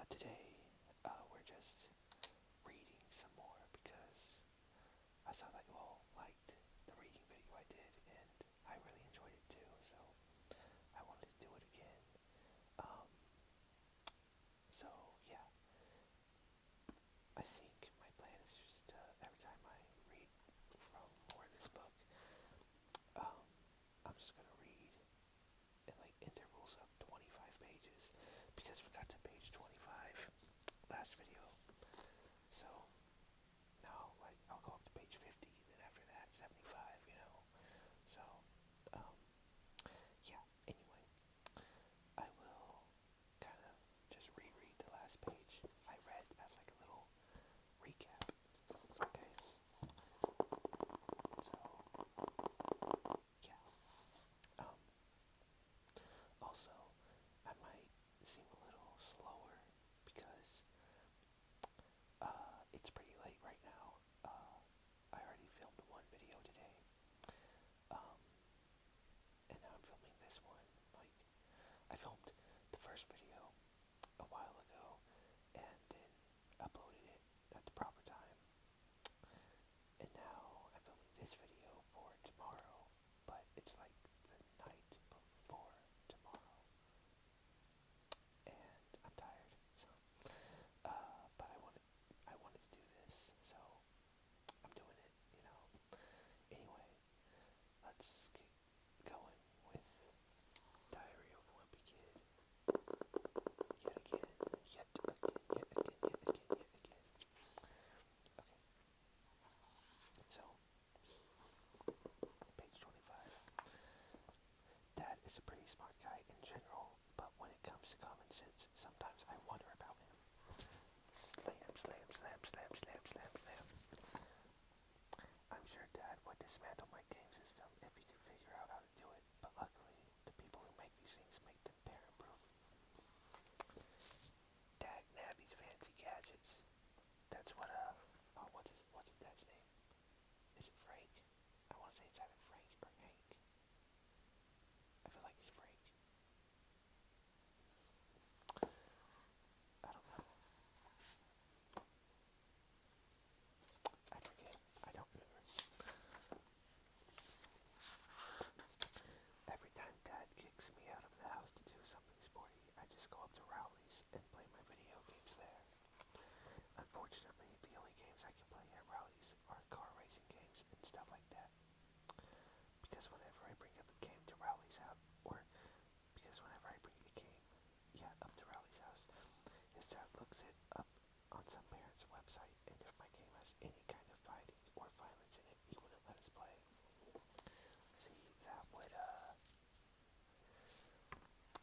Today, we're just reading some more because I saw that you all liked the reading video I did, and I really enjoyed it too, so I wanted to do it again. Um, so, yeah, I think my plan is just every time I read from more of this book, um, I'm just going to read in like intervals of 25 pages because we got to page 25 last video. So now, like, I'll go up to page 50, then after that, 75, you know. So, um, yeah, anyway, I will kind of just reread the last page I read as like a little recap. Okay, so, yeah. Um, Also, I might seem a little slower because it's pretty late right now. I already filmed one video today, um, and now I'm filming this one. Like, I filmed the first video a while ago, and then uploaded it at the proper time, and now I'm filming this video for tomorrow, but it's like the night before tomorrow, and I'm tired, so, but I wanted to do this, so I'm doing it, you know. Anyway, let's get going with Diary of a Wimpy Kid. Yet again, yet again, yet again, yet again, yet again. Okay, so, page 25. Dad is a pretty smart guy in general, but when it comes to common sense, sometimes I wonder about him. Slam, slam, slam, slam, slam, slam, slam. I'm sure Dad would dismantle my game system if he could figure out how to do it, but luckily, the people who make these things make them parent-proof. Dag Nabby's fancy gadgets. That's what, what's Dad's name? Is it Frank? I want to say it's either Frank or Hank. I feel like it's Frank. I don't know. I forget. I don't remember. Every time Dad kicks me out of the house to do something sporty, I just go up to Rowley's and play my video games there. Unfortunately, the only games I can play at Rowley's are car racing games and stuff like that. Because whenever I bring up a game to Rowley's house, or because whenever I bring a game, up to Rowley's house, his dad looks it up on some parent's website, and if my game has any kind of fighting or violence in it, he wouldn't let us play. See,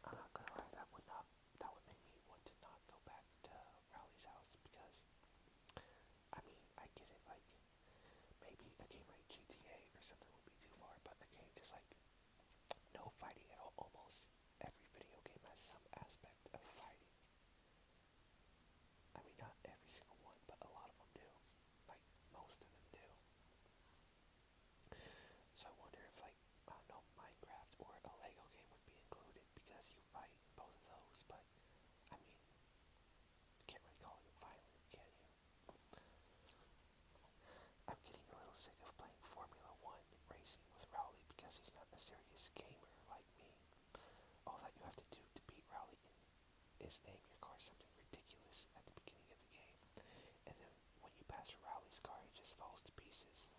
I'm not gonna lie, that would make me want to not go back to Rowley's house, because, I mean, I get it, like, maybe a game like GTA or something would be too far, but a game just like, no fighting at all, almost every video game has some aspect of fighting. I mean, not every single one, but a lot of them do. Like, most of them do. So I wonder if, like, I don't know, Minecraft or a Lego game would be included because you fight in both of those, but, I mean, you can't really call it violent, can you? I'm getting a little sick of playing Formula 1 racing with Rowley because he's not a serious gamer like me. All that you have to do to beat Rowley is name your car something ridiculous at the beginning of the game, and then when you pass Rowley's car, it just falls to pieces.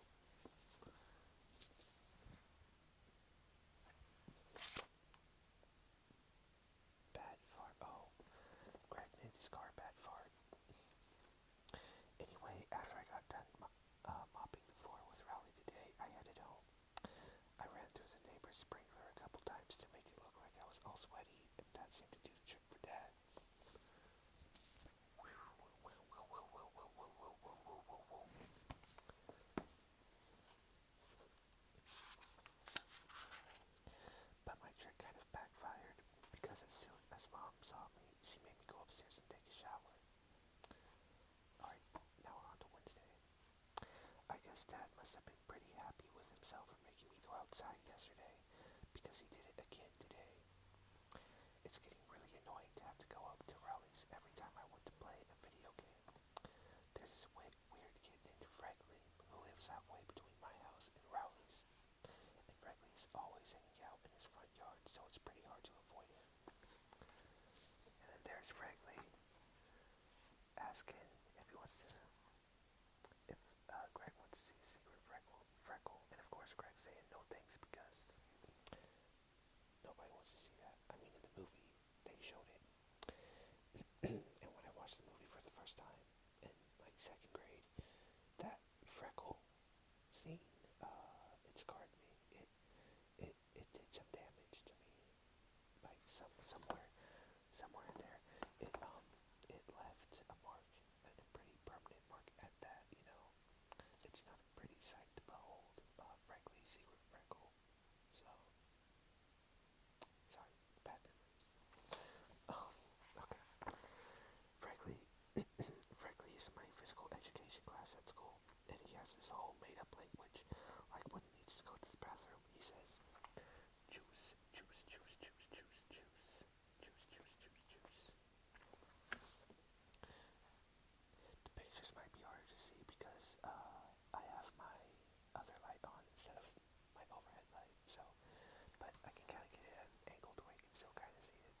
Bad fart. Oh, Greg named his car Bad Fart. Anyway, after I got done mopping the floor with Rowley today, I headed home. I ran through the neighbor's sprinkler a couple times to make it look like I was all sweaty, and that seemed to do the trick for Dad. But my trick kind of backfired, because as soon as Mom saw me, she made me go upstairs and take a shower. Alright, now we're on to Wednesday. I guess Dad must have been pretty happy with himself for making me go outside yesterday, because he did it again today. It's getting really annoying to have to go up to Rowley's every time I want this weird kid named Frankley who lives halfway between my house and Rowley's. And Frankley's always hanging out in his front yard, so it's pretty hard to avoid him. And then there's Frankley asking if he wants to, if Greg wants to see a secret freckle. And of course Greg's saying no thanks because nobody wants to see that. I mean, in the movie, they showed it. And when I watched the movie for the first time in like second grade, that freckle scene, it scarred me. It did some damage to me. Like somewhere in there, it left a mark, a pretty permanent mark at that. It's not a pretty sight to behold. Frankly, secret freckle. So sorry, bad memories. Okay. Frankly, Frankly is in my physical education class at school, and he has this whole made-up language. Like when he needs to go to the bathroom, he says, "Juice, juice, juice, juice, juice, juice, juice, juice, juice, juice." The pictures might be harder to see because I have my other light on instead of my overhead light. So, but I can kind of get it at an angle to where you can still kind of see it.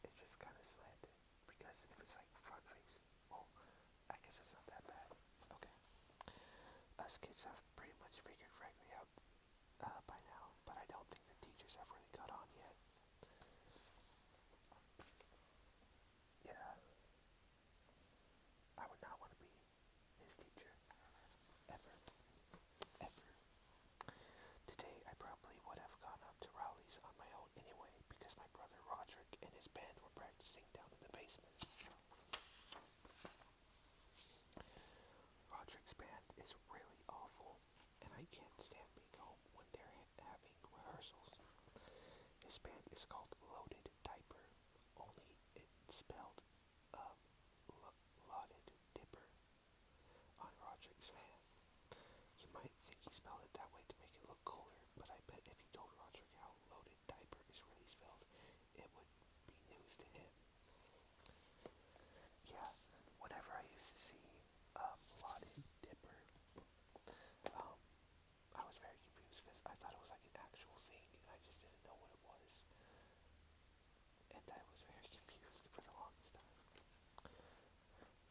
It's just kind of slanted because if it's like front face, well, I guess it's not that bad. Okay. Us kids have pretty much figured Frankley out by now, but I don't think the teachers have really caught on yet. Yeah, I would not want to be his teacher. Ever. Ever. Today, I probably would have gone up to Rowley's on my own anyway, because my brother Rodrick and his band were practicing down in the basement. Rodrick's band is really awful, and I can't stand being home when they're having rehearsals. His band is called Loaded Diaper, only it's spelled Loaded Dipper on Rodrick's fan. You might think he spelled it that way to make it look cooler, but I bet if you told Rodrick how Loaded Diaper is really spelled, it would be news to him. Yeah, whenever I used to see Loaded Dipper, I was very confused because I thought it was like an actual thing, and I just didn't know what it was. And I was very confused for the longest time.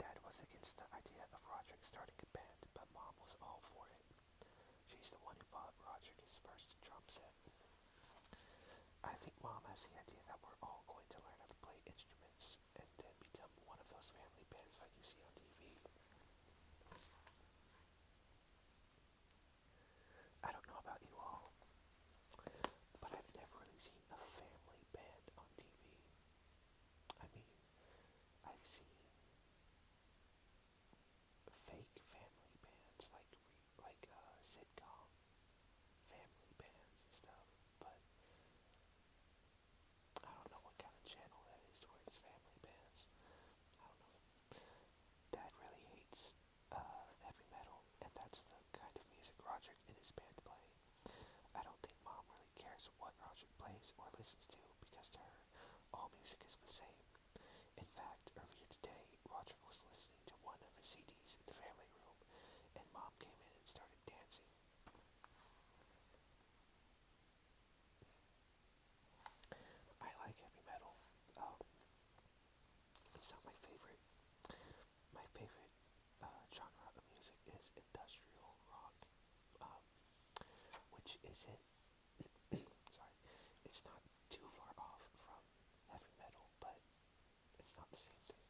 Dad was against the idea of Rodrick starting a band, but Mom was all for it. She's the one who bought Rodrick his first drum set. I think Mom has the idea that we're all going to learn how to play instruments and then become one of those family bands like you see on TV. I don't know about you all, but I've never really seen a family band on TV. I mean, I've seen fake family bands like sitcom family bands and stuff, but I don't know what kind of channel that is towards family bands. I don't know. Dad really hates heavy metal, and that's the kind of music Rodrick and his band play. I don't think Mom really cares what Rodrick plays or listens to, because to her, all music is the same. In fact, earlier today, Rodrick was listening to one of his CDs in the family room, and Mom came in and started dancing. I like heavy metal. It's not my favorite. My favorite genre of music is industrial rock, which isn't, sorry, it's not too far off from heavy metal, but it's not the same thing.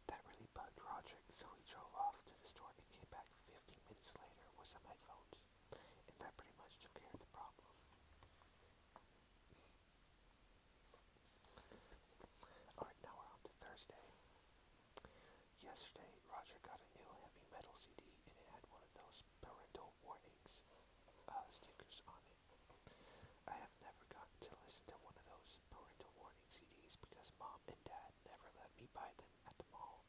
That really bugged Rodrick, so he drove off to the store and came back 15 minutes later with some headphones, and that pretty much took care of the problem. Alright, now we're on to Thursday. Yesterday, Rodrick got a new heavy metal CD, and it had one of those parental warnings stickers on it. I have never gotten to listen to one of those parental warning CDs because Mom and Dad never let me buy them at the mall.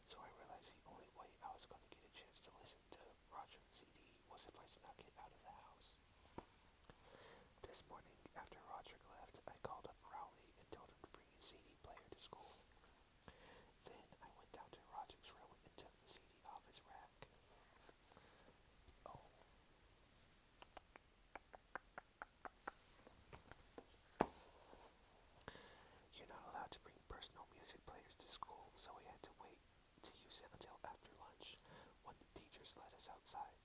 So I realized the only way I was going to get a chance to listen to Rodrick's CD was if I snuck it out of the house. This morning, after Rodrick left, I called up Rowley and told him to bring outside.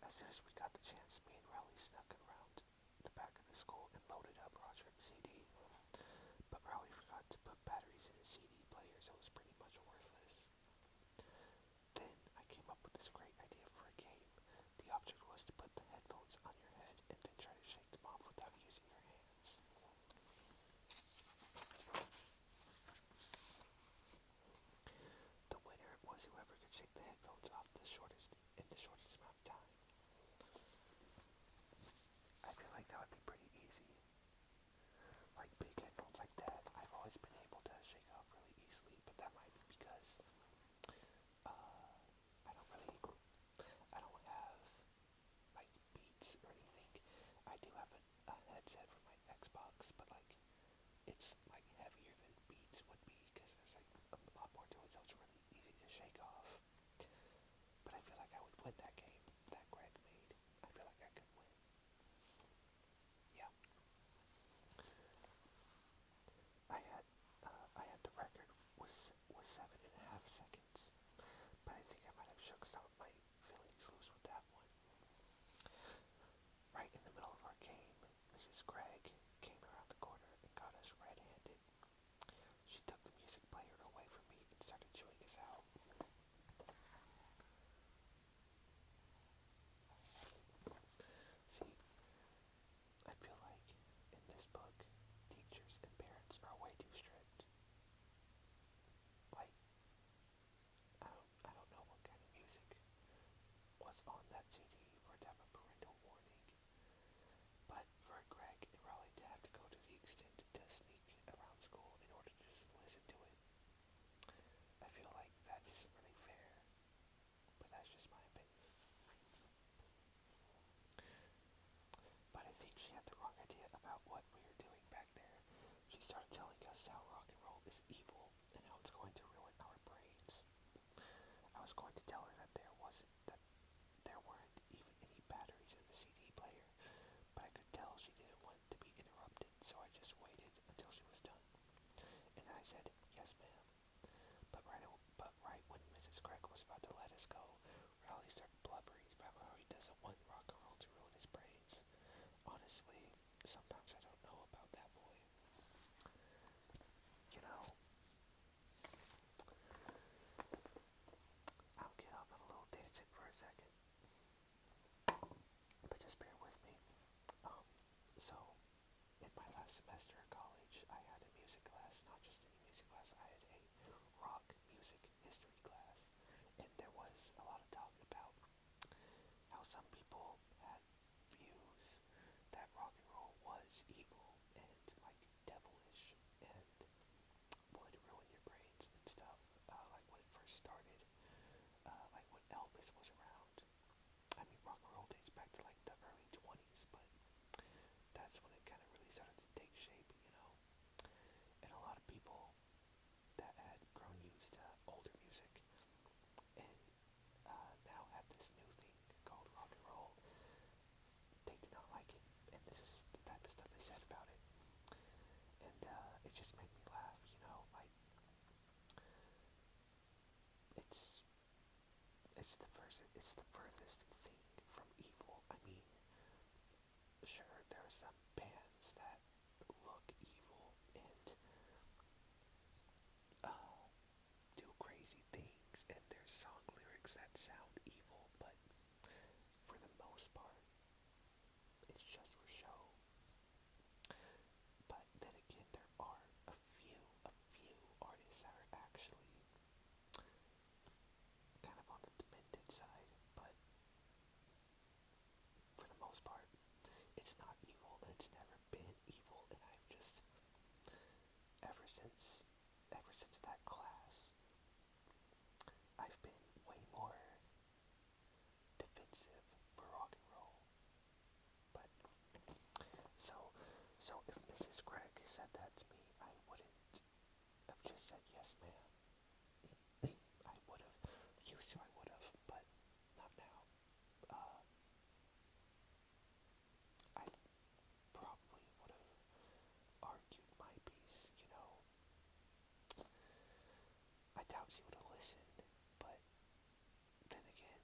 As soon as we got the chance, me and Rowley snuck around the back of the school and loaded up Rodrick's CD. But Rowley forgot to put batteries in his CD player, so it was pretty much worthless. Then I came up with this great idea for a game. The object was to put the headphones on your head and then try to shake them off without using your hands. The winner was whoever could shake the headphones off the shortest in the shortest amount of time. I feel like that would be pretty easy. Like big headphones like that, I've always been able to shake off really easily, but that might be because I don't have like Beats or anything. I do have a headset for my Xbox, but like it's like heavier than Beats would be because there's like a lot more to it, so it's really easy to shake off. But I feel like I would win that game that Greg made. I feel like I could win. Yeah. I had the record was 7.5 seconds, but I think I might have shook some of my feelings loose with that one. Right in the middle of our game, Mrs. Gregg came around the corner and got us red-handed. She took the music player away from me and started chewing us out. See, I feel like in this book, teachers and parents are way too strict. Like, I don't know what kind of music was on that CD for it to have a parental warning, but for Greg and Rowley to have to go to the extent to sneak around school in order to just listen to it, I feel like that isn't really fair, but that's just my opinion. But I think she had the wrong idea about what we were doing back there. She started telling us how rock and roll is evil and how it's going to ruin our brains. I was going to tell her that there weren't even any batteries in the CD player, but I could tell she didn't want to be interrupted, so I just waited until she was done. And I said, "Yes, ma'am." But right when Mrs. Gregg was about to let us go, Rowley started blubbering about how he doesn't want rock and roll to ruin his brains. Honestly, sometimes I don't know about that boy. You know, I'll get off on a little tangent for a second, but just bear with me. So, in my last semester at college, I had a music class, not just any music class, I had a rock music history class, and there was a lot of talk about how some people had views that rock and roll was evil and like devilish and would ruin your brains and stuff, like when it first started, like when Elvis was around. I mean, rock and roll dates back to like the early 20s, but that's when it kind of really started to take shape, you know. And a lot of people that had grown used to older music and now had this new thing called rock and roll, they did not like it, and this is the type of stuff they said about it. And it just made me laugh, you know, like it's it's the furthest thing from evil. I mean, sure, there are some bands that look evil and do crazy things, and there's song lyrics that sound evil, but for the most part, it's just for show. But then again, there are a few artists that are actually kind of on the demented side, but for the most part, it's not evil, and it's never been evil, and I've just, ever since that class, I've been way more defensive for rock and roll. But, so if Mrs. Gregg said that to me, I wouldn't have just said, "Yes, ma'am." I would have, used to I would have, but not now. I probably would have argued my piece, you know. I doubt she would have listened, but then again,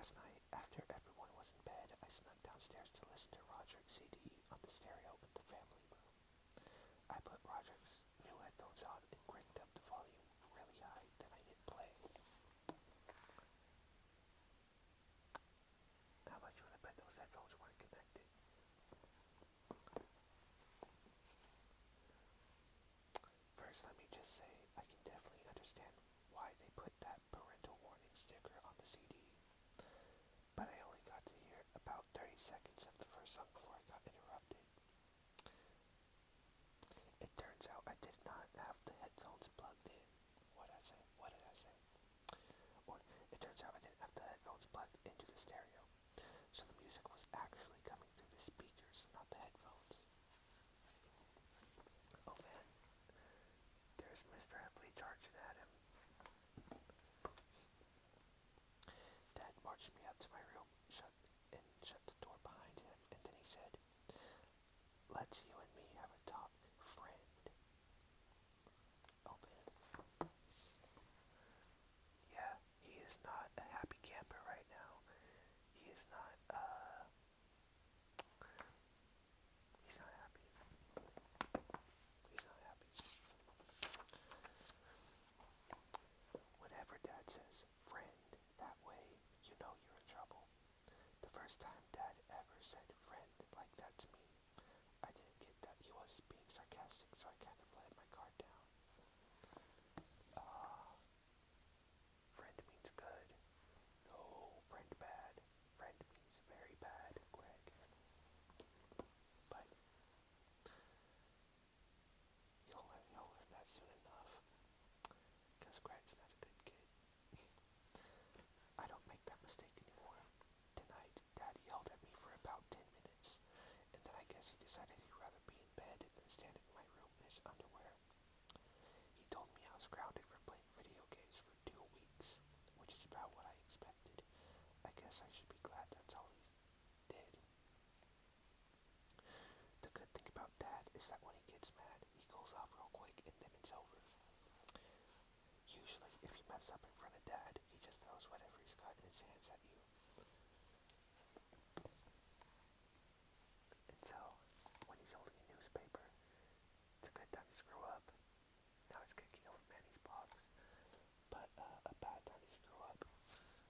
Last night, after everyone was in bed, I snuck downstairs to listen to Rodrick's CD on the stereo in the family room. I put Rodrick's new headphones on and cranked up the volume really high, then I hit play. How much would I bet those headphones weren't connected? First, let me just say, I can definitely understand why they put that parental warning sticker on the CD, but I only got to hear about 30 seconds of the first song before I got interrupted. It turns out I did not have the headphones plugged in. What did I say? What did I say? Or, it turns out I didn't have the headphones plugged into the stereo, so the music was actually coming through the speakers, not the headphones. Oh man, there's Mr. Hepley charging at him. Dad marched me up to my room, shut the door behind him, and then he said, "Let's you and me have a talk, friend." Oh man. Yeah, he is not a happy camper right now. He is not, he's not happy. He's not happy. Whenever Dad says friend that way, you know you're in trouble. The first time Dad ever said friend like that to me, I didn't get that he was being sarcastic, so I kind of let my guard down. Friend means good. No, friend bad. Friend means very bad, Greg. But you'll learn that soon enough. Because Greg's not a good kid. I don't make that mistake anymore. Tonight, Dad yelled at me for about 10 minutes, and then I guess he decided he'd rather be in bed than stand in my room in his underwear. He told me I was grounded for playing video games for 2 weeks, which is about what I expected. I guess I should be glad that's all he did. The good thing about Dad is that when he gets mad, he cools off real quick and then it's over. Usually, if you mess up in front of Dad, he just throws whatever he's got in his hands at you. And so, when he's holding a newspaper, it's a good time to screw up. Now he's kicking over Manny's box. But a bad time to screw up is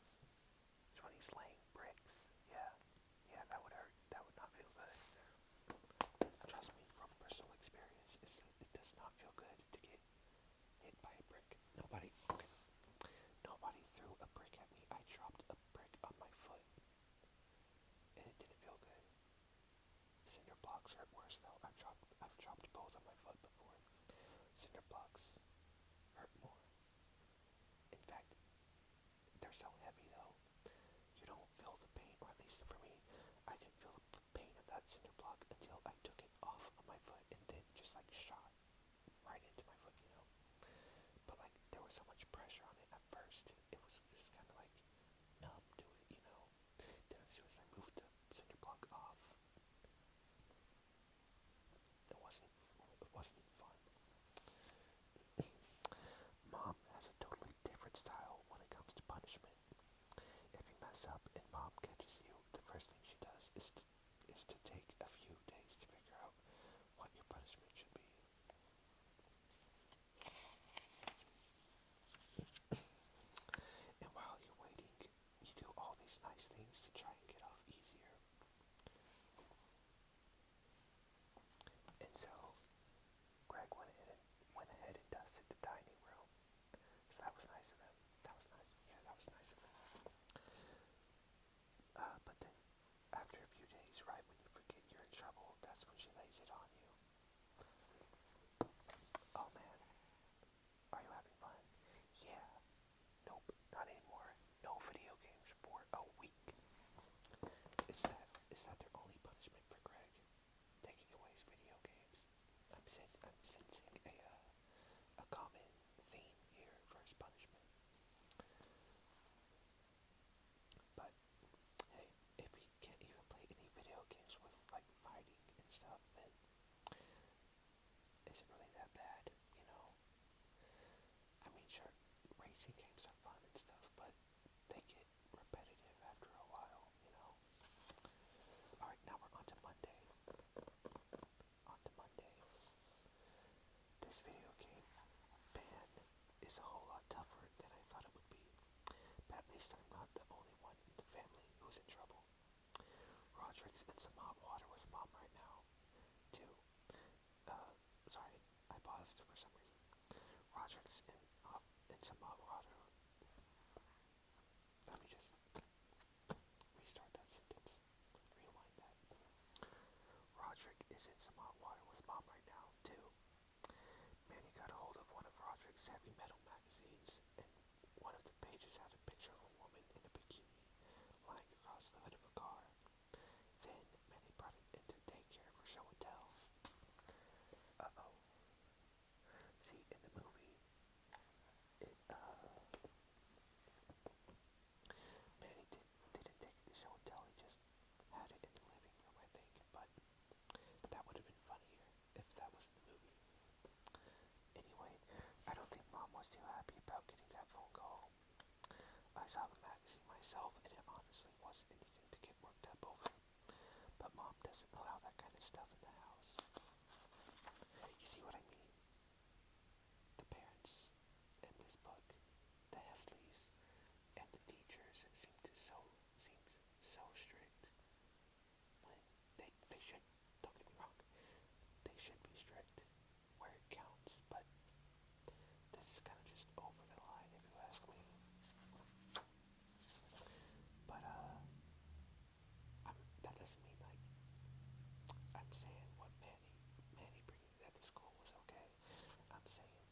when he's laying bricks. Yeah, that would hurt. That would not feel good. Trust me, from personal experience, it does not feel good to get hit by a brick. Nobody threw a brick at me. I dropped a brick on my foot, and it didn't feel good. Cinder blocks hurt worse though. I've dropped both on my foot before. Cinder blocks hurt more. In fact, they're so heavy though, you don't feel the pain, or at least for me, I didn't feel the pain of that cinder block until I took it off of my foot and then just like shot right into my foot, you know. But like there was so much pressure on it at first, it was just kind of like numb to it, you know. Then as soon as I moved the cinder block off, it wasn't fun. Mom has a totally different style when it comes to punishment. If you mess up and Mom catches you, the first thing she does is to take a few days to figure out what your punishment should be. And while you're waiting, you do all these nice things to try and get off easier. And so, Greg went ahead and dusted the dining room. So that was nice of him. That was nice. Yeah, that was nice of him. But then, after a few days, this video game ban is a whole lot tougher than I thought it would be. But at least I'm not the only one in the family who's in trouble. Rodrick's in some hot water with mom right now, too. Sorry, I paused for some reason. Rodrick's in some hot water. Let me just restart that sentence. Rewind that. Rodrick is in some hot water with mom right now, too. Manny got a hold of one of Rodrick's heavy metal magazines, and one of the pages had a picture of a woman in a bikini lying across the hood of a car. Then Manny brought it into daycare for show and tell. Uh-oh. See, in the movie, Manny didn't take it to show and tell, he just had it in the living room, I think, but that would have been funnier if that was in the movie. Anyway, I don't think mom was too happy about getting that phone call. I saw the magazine myself, and it honestly wasn't anything to get worked up over. But mom doesn't allow that kind of stuff in the house. You see what I mean? The parents in this book, the Hefleys, and the teachers seem so strict when they should, don't get me wrong, they should be strict where it counts, but this is kind of just over the line if you ask me. But that doesn't mean like I'm saying what Manny bringing that to school was okay. I'm saying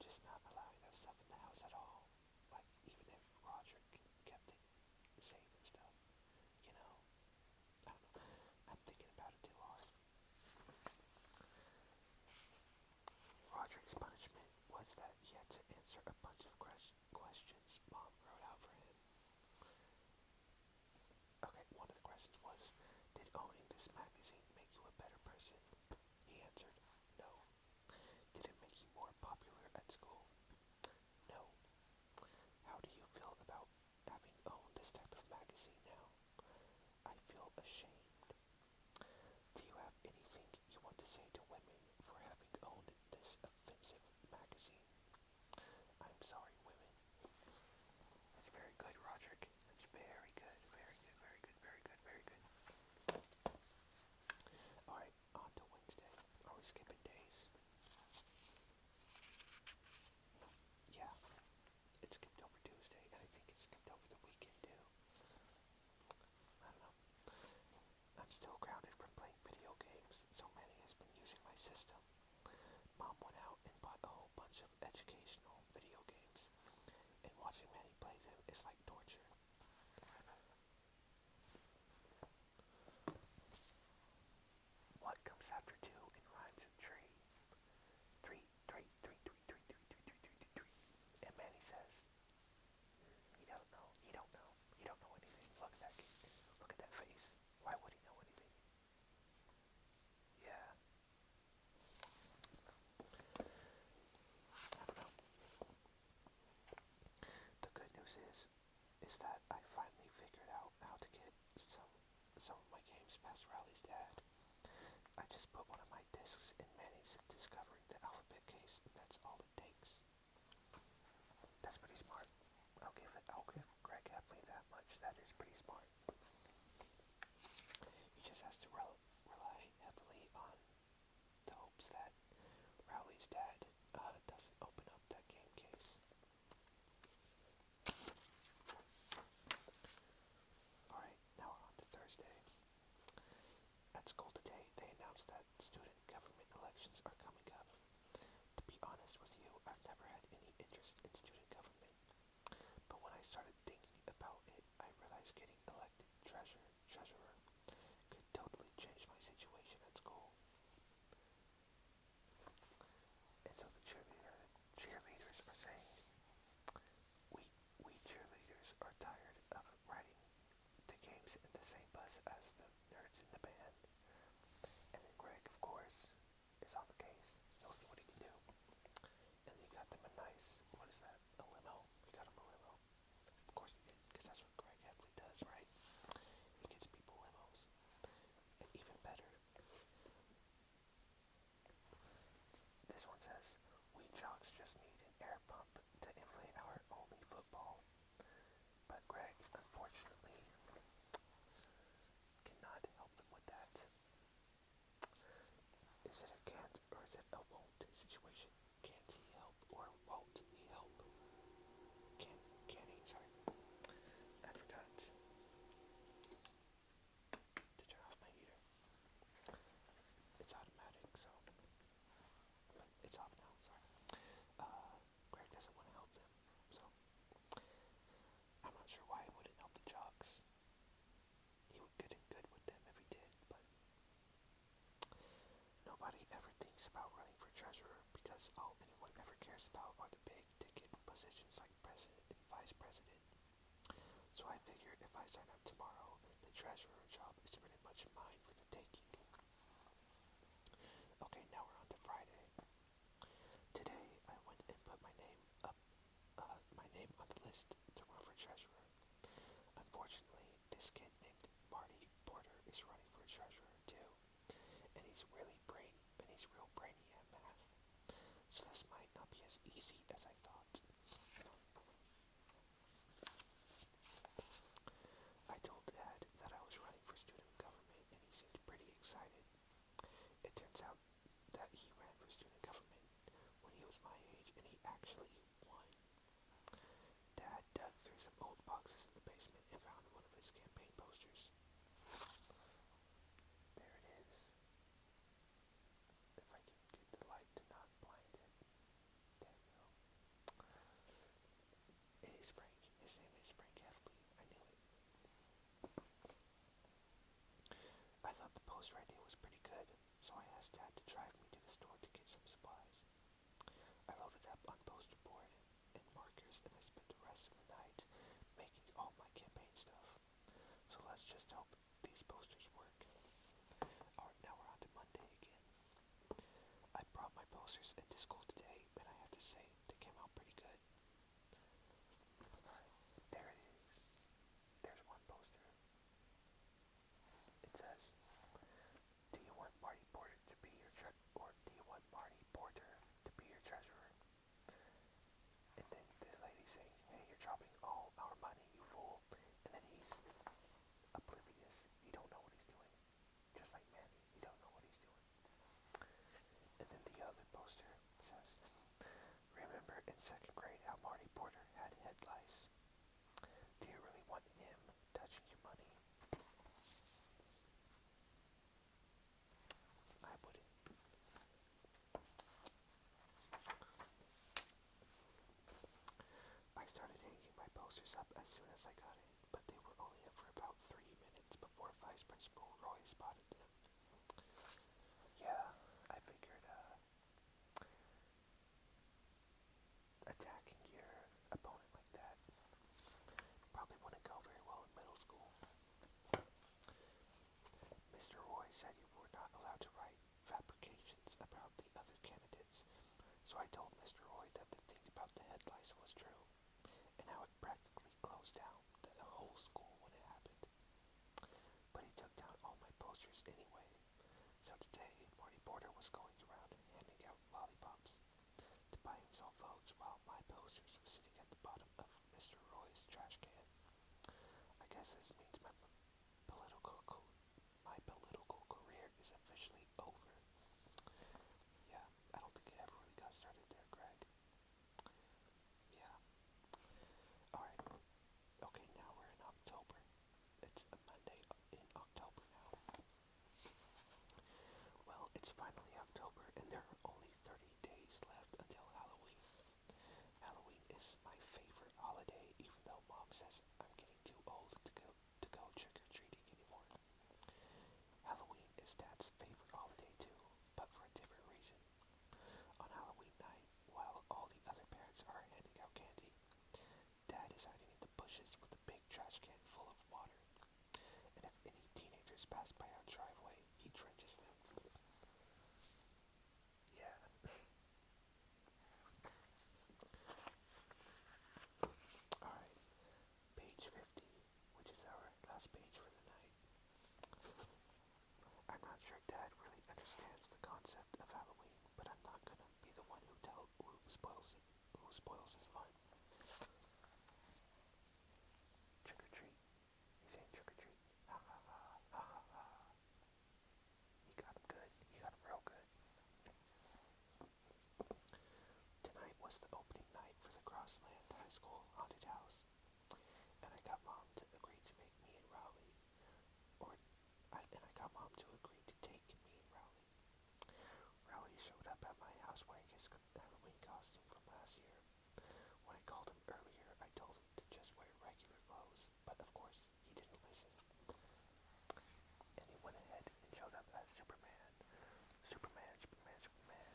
just not allowing that stuff in the house at all. Like even if Rodrick kept it safe and stuff, you know. I don't know. I'm thinking about it too hard. Rodrick's punishment was that he had to answer a bunch of questions mom wrote out for him. Okay, one of the questions was, did owning this magazine make you a better person? He answered, no. Did it make you more popular at school? No. How do you feel about having owned this type of magazine now? I feel ashamed. Do you have anything you want to say to women for having owned this offensive magazine? I'm sorry, women. That's very good, Rodrick. That's very good, very good, very good, very good, very good. Alright, on to Wednesday. Are we skipping days? Yeah, it skipped over Tuesday, and I think it skipped over the weekend too. I don't know. I'm still grounded from playing video games, so Manny has been using my system. Mom went out and bought a whole bunch of educational video games, and watching Manny play them is like torture. What comes after 2 and rhymes with tree? Three, three, three, three, three, three, three, three, three, three, three. And Manny says, he don't know, he don't know, he don't know anything. Look at that kid. Look at that face. Why would he know anything? Yeah. I don't know. The good news is that I finally figured out how to get some of my games past Rowley's dad. I just put one of my discs in Manny's discovering the alphabet case, and that's all it takes. That's pretty smart. I'll give Greg Heffley that much. That is pretty smart. He just has to rely heavily on the hopes that Rowley's dad doesn't open up that game case. Alright, now we're on to Thursday. At school today, they announced that students because all anyone ever cares about are the big ticket positions like president and vice president. So I figured if I sign up tomorrow, the treasurer job is pretty much mine for the taking. Okay, now we're on to Friday. Today I went and put my name on the list to run for treasurer. Unfortunately, this kid named Marty Porter is running for treasurer too, and he's real brainy at math. So this might not be as easy as I thought. I told Dad that I was running for student government, and he seemed pretty excited. It turns out that he ran for student government when he was my age, and he actually won. Dad dug through some old boxes in the basement and found one of his campaign posters. There it is. If I can get the light to not blind it. There we go. It is Frank. His name is Frank Hefley. I knew it. I thought the poster idea was pretty good, so I asked Dad to drive me to the store to get some supplies. I loaded up on poster board and markers, and I spent the rest of the night making all my campaign stuff. So let's just hope these posters work. Alright, now we're on to Monday again. I brought my posters into school today, and I have to say, they came out pretty good. Alright, there it is. There's one poster. It says, do you want Marty Porter to be your or do you want Marty Porter to be your treasurer? And then this lady saying, hey, you're dropping all our money, you fool. And then he's oblivious. He don't know what he's doing. Just like Manny, he don't know what he's doing. And then the other poster says, remember in second grade how Marty Porter had head lice? Do you really want him touching your money? I wouldn't. I started hanging my posters up as soon as I got in, but they were only up for about 3 minutes before Vice Principal Roy spotted them. Yeah, I figured, attacking your opponent like that probably wouldn't go very well in middle school. Mr. Roy said you were not allowed to write fabrications about the other candidates, so I told Mr. Roy that the thing about the head lice was true, and how it practically closed down the whole school when it happened. But he took down all my posters anyway, so today Marty Porter was going around handing out lollipops to buy himself votes while my posters were sitting at the bottom of Mr. Roy's trash can. I guess this means my political career is officially over. Yeah, I don't think it ever really got started there, Greg. Yeah. Alright. Okay, now we're in October. It's a Monday in October now. Well, it's finally October, and there are only 30 days left until Halloween. Halloween is my favorite holiday, even though Mom says I'm getting too old to go trick-or-treating anymore. Halloween is Dad's favorite holiday too, but for a different reason. On Halloween night, while all the other parents are handing out candy, Dad is hiding in the bushes with a big trash can full of water. And if any teenagers pass by our driveway, he drenches them. Yeah. Alright, page 50, which is our last page for the night. I'm not sure Dad really understands the concept of Halloween, but I'm not gonna be the one who spoils his fun. Trick or treat. He's saying trick or treat. Ha ha ha ha ha ha. He got him good. He got him real good. Tonight was the opening night for the Crossland High School haunted house, and I got Mom to agree to make me and Rowley, and I got Mom to agree to take me and Rowley. Rowley showed up at my house wearing his Halloween costume from last year. When I called him earlier, I told him to just wear regular clothes, but of course, he didn't listen. And he went ahead and showed up as Superman. Superman, Superman, Superman.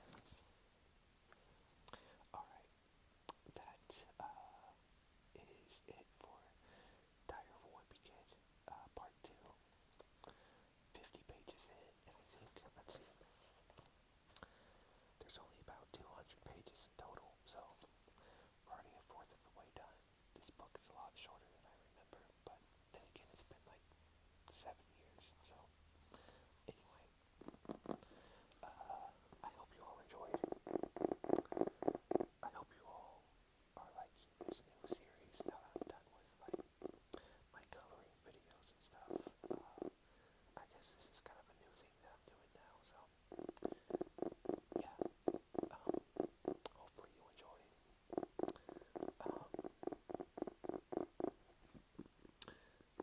7 years. So anyway, I hope you all enjoyed. I hope you all are liking this new series now that I'm done with like my coloring videos and stuff. I guess this is kind of a new thing that I'm doing now, so yeah. Hopefully you enjoy. Um,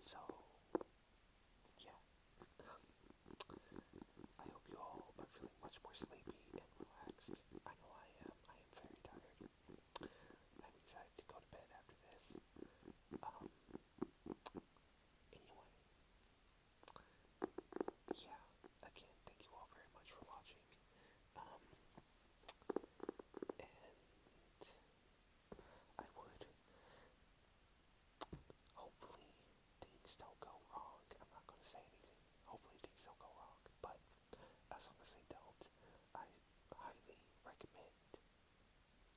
so yeah. I hope you all are feeling much more sleepy and relaxed. I know I am. I am very tired. I'm excited to go to bed after this. Anyway, yeah. Again, thank you all very much for watching. And I would hopefully things don't go wrong. I'm not going to say anything. Hopefully things don't go wrong, but as long as they don't, I highly recommend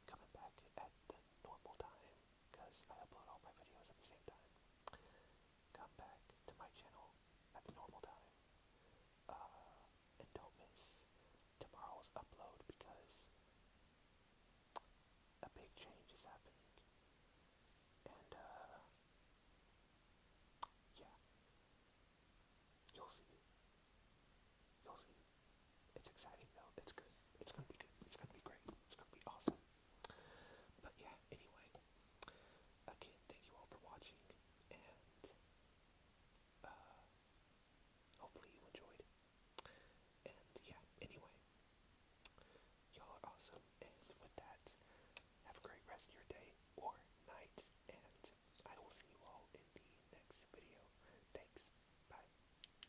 coming back at the normal time because I upload all my videos at the same time. Come back